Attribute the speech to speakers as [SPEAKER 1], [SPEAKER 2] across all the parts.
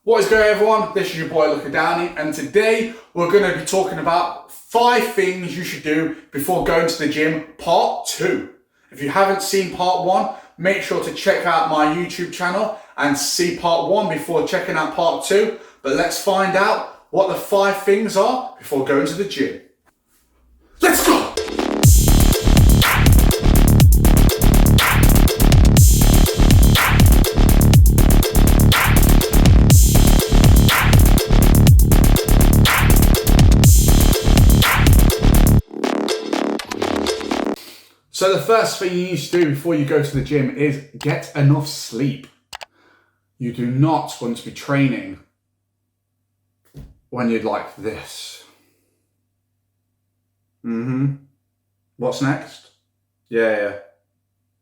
[SPEAKER 1] What is going on, everyone? This is your boy Luca Downey, and today we're going to be talking about 5 things you should do before going to the gym, part 2. If you haven't seen part 1, make sure to check out my YouTube channel and see part 1 before checking out part 2. But let's find out what the 5 things are before going to the gym. Let's go! So the first thing you need to do before you go to the gym is get enough sleep. You do not want to be training when you're like this. What's next? Yeah.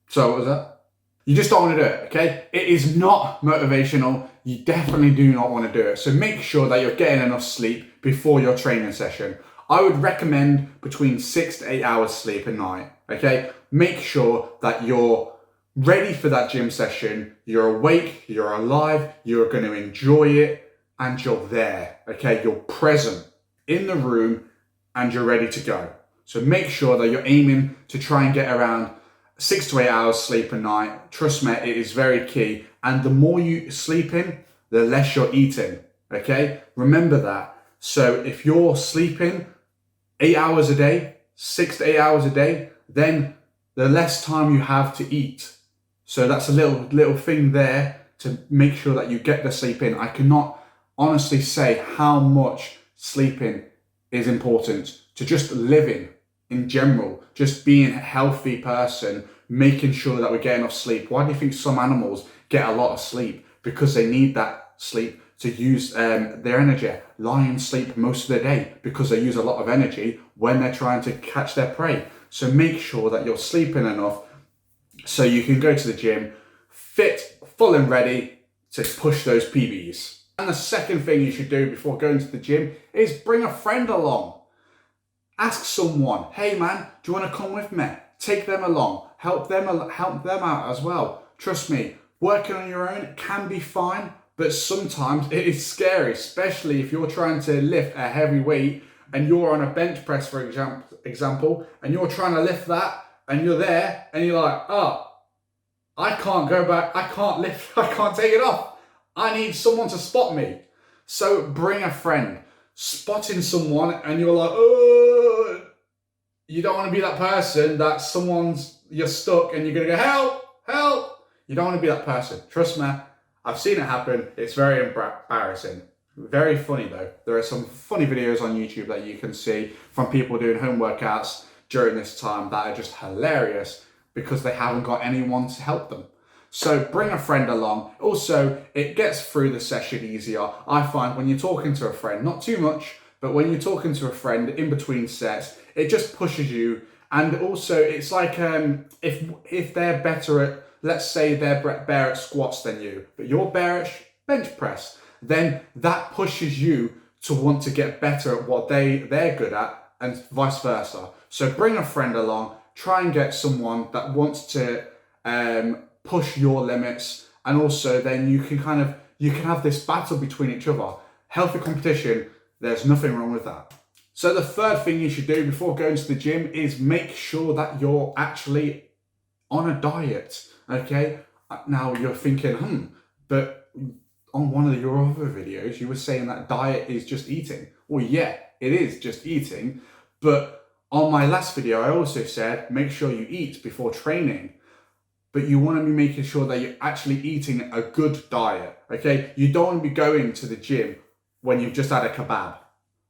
[SPEAKER 1] So what was that? You just don't want to do it, okay? It is not motivational. You definitely do not want to do it. So make sure that you're getting enough sleep before your training session. I would recommend between 6 to 8 hours sleep a night, okay? Make sure that you're ready for that gym session, you're awake, you're alive, you're going to enjoy it, and you're there, okay? You're present in the room and you're ready to go. So make sure that you're aiming to try and get around 6 to 8 hours sleep a night. Trust me, it is very key. And the more you sleep in, the less you're eating, okay? Remember that. So if you're sleeping 8 hours a day, 6 to 8 hours a day, then the less time you have to eat. So that's a little thing there to make sure that you get the sleep in. I cannot honestly say how much sleeping is important to just living in general, just being a healthy person, making sure that we get enough sleep. Why do you think some animals get a lot of sleep? Because they need that sleep to use their energy. Lions sleep most of the day because they use a lot of energy when they're trying to catch their prey. So make sure that you're sleeping enough so you can go to the gym fit, full and ready to push those PBs. And the second thing you should do before going to the gym is bring a friend along. Ask someone, hey man, do you want to come with me? Take them along, help them out as well. Trust me, working on your own can be fine, but sometimes it is scary, especially if you're trying to lift a heavy weight and you're on a bench press, for example, and you're trying to lift that and you're there and you're like, oh, I can't go back, I can't lift, I can't take it off. I need someone to spot me. So bring a friend. Spotting someone and you're like, oh, you don't want to be that person that you're stuck and you're going to go, help. You don't want to be that person. Trust me. I've seen it happen. It's very embarrassing. Very funny though. There are some funny videos on YouTube that you can see from people doing home workouts during this time that are just hilarious because they haven't got anyone to help them. So bring a friend along. Also, it gets through the session easier. I find when you're talking to a friend, not too much, but when you're talking to a friend in between sets, it just pushes you. And also it's like if they're better at, let's say they're better at squats than you, but you're better at bench press, then that pushes you to want to get better at what they're good at and vice versa. So bring a friend along, try and get someone that wants to push your limits, and also then you can have this battle between each other. Healthy competition, there's nothing wrong with that. So the third thing you should do before going to the gym is make sure that you're actually on a diet. Okay, now you're thinking, but on one of your other videos, you were saying that diet is just eating. Well, yeah, it is just eating. But on my last video, I also said, make sure you eat before training. But you want to be making sure that you're actually eating a good diet, okay? You don't want to be going to the gym when you've just had a kebab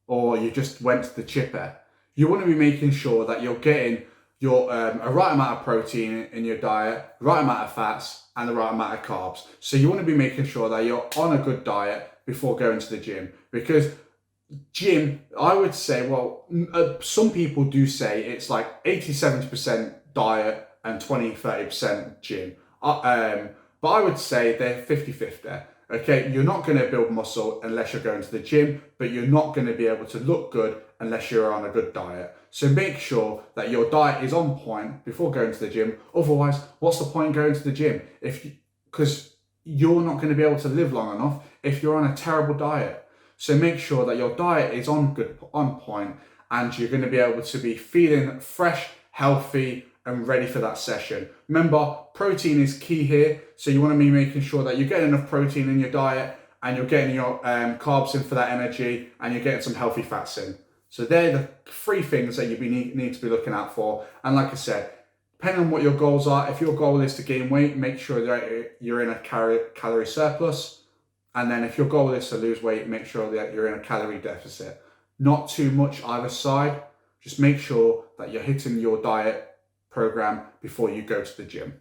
[SPEAKER 1] or you just went to the chipper. You want to be making sure that you're getting your a right amount of protein in your diet, right amount of fats, and the right amount of carbs. So you want to be making sure that you're on a good diet before going to the gym. Because gym, I would say, well, some people do say it's like 80-70% diet and 20-30% gym. But I would say they're 50-50. Okay, you're not going to build muscle unless you're going to the gym, but you're not going to be able to look good unless you're on a good diet. So make sure that your diet is on point before going to the gym. Otherwise, what's the point going to the gym? Because you're not going to be able to live long enough if you're on a terrible diet. So make sure that your diet is on point, and you're going to be able to be feeling fresh, healthy, and ready for that session. Remember, protein is key here. So you want to be making sure that you're getting enough protein in your diet, and you're getting your carbs in for that energy, and you're getting some healthy fats in. So they're the 3 things that you need to be looking out for. And like I said, depending on what your goals are, if your goal is to gain weight, make sure that you're in a calorie surplus. And then if your goal is to lose weight, make sure that you're in a calorie deficit. Not too much either side. Just make sure that you're hitting your diet program before you go to the gym.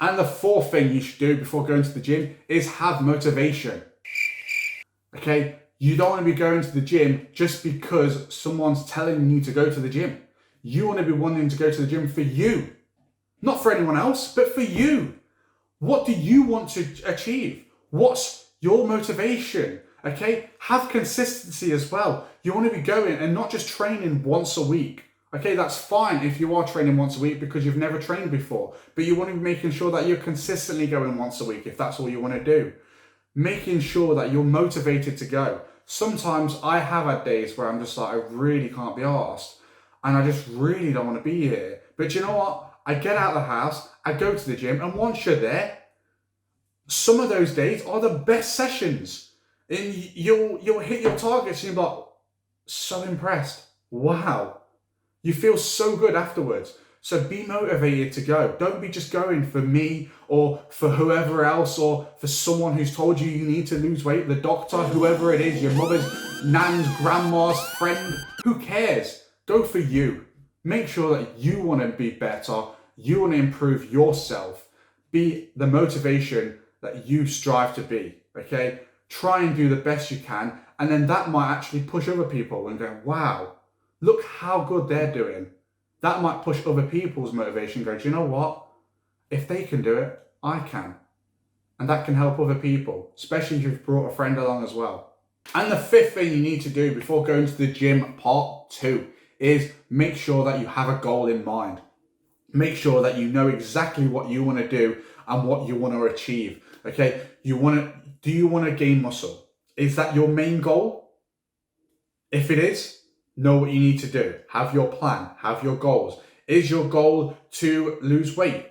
[SPEAKER 1] And the 4th thing you should do before going to the gym is have motivation. Okay? You don't want to be going to the gym just because someone's telling you to go to the gym. You want to be wanting to go to the gym for you. Not for anyone else, but for you. What do you want to achieve? What's your motivation? Okay? Have consistency as well. You want to be going and not just training once a week. Okay, that's fine if you are training once a week because you've never trained before. But you want to be making sure that you're consistently going once a week if that's all you want to do. Making sure that you're motivated to go. Sometimes I have had days where I'm just like, I really can't be arsed. And I just really don't want to be here. But you know what? I get out of the house, I go to the gym, and once you're there, some of those days are the best sessions. And you'll hit your targets and you're like, so impressed. Wow. You feel so good afterwards. So be motivated to go. Don't be just going for me or for whoever else or for someone who's told you you need to lose weight, the doctor, whoever it is, your mother's, nan's, grandma's friend. Who cares? Go for you. Make sure that you want to be better. You want to improve yourself. Be the motivation that you strive to be, okay? Try and do the best you can, and then that might actually push other people and go, wow, look how good they're doing. That might push other people's motivation, go, do you know what? If they can do it, I can. And that can help other people, especially if you've brought a friend along as well. And the 5th thing you need to do before going to the gym, part 2, is make sure that you have a goal in mind. Make sure that you know exactly what you want to do and what you want to achieve. Okay, do you want to gain muscle? Is that your main goal? If it is, know what you need to do. Have your plan, have your goals. Is your goal to lose weight?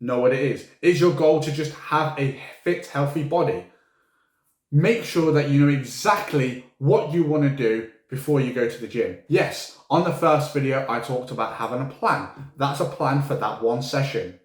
[SPEAKER 1] Know what it is. Is your goal to just have a fit, healthy body? Make sure that you know exactly what you want to do before you go to the gym. Yes, on the first video, I talked about having a plan. That's a plan for that one session.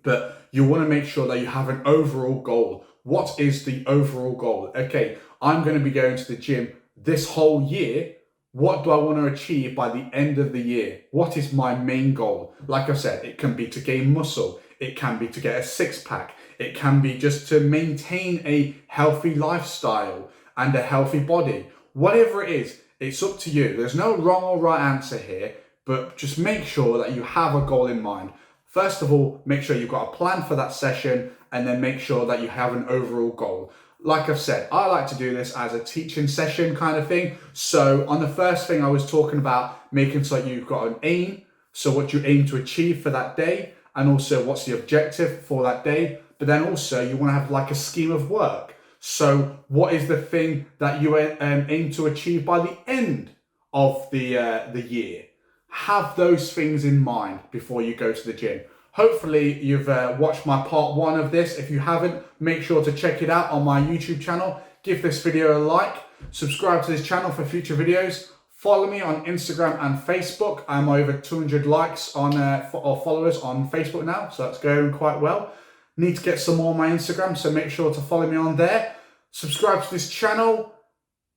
[SPEAKER 1] But you want to make sure that you have an overall goal. What is the overall goal? Okay, I'm going to be going to the gym this whole year. What do I want to achieve by the end of the year? What is my main goal? Like I said, it can be to gain muscle. It can be to get a 6-pack. It can be just to maintain a healthy lifestyle and a healthy body. Whatever it is, it's up to you. There's no wrong or right answer here, but just make sure that you have a goal in mind. First of all, make sure you've got a plan for that session, and then make sure that you have an overall goal. Like I've said, I like to do this as a teaching session kind of thing. So on the first thing I was talking about making sure you've got an aim. So what you aim to achieve for that day, and also what's the objective for that day. But then also you want to have like a scheme of work. So what is the thing that you aim to achieve by the end of the year? Have those things in mind before you go to the gym. Hopefully you've watched my part 1 of this. If you haven't, make sure to check it out on my YouTube channel. Give this video a like. Subscribe to this channel for future videos. Follow me on Instagram and Facebook. I'm over 200 likes on or followers on Facebook now, so that's going quite well. Need to get some more on my Instagram, so make sure to follow me on there. Subscribe to this channel,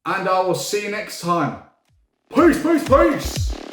[SPEAKER 1] and I will see you next time. Peace, peace, peace!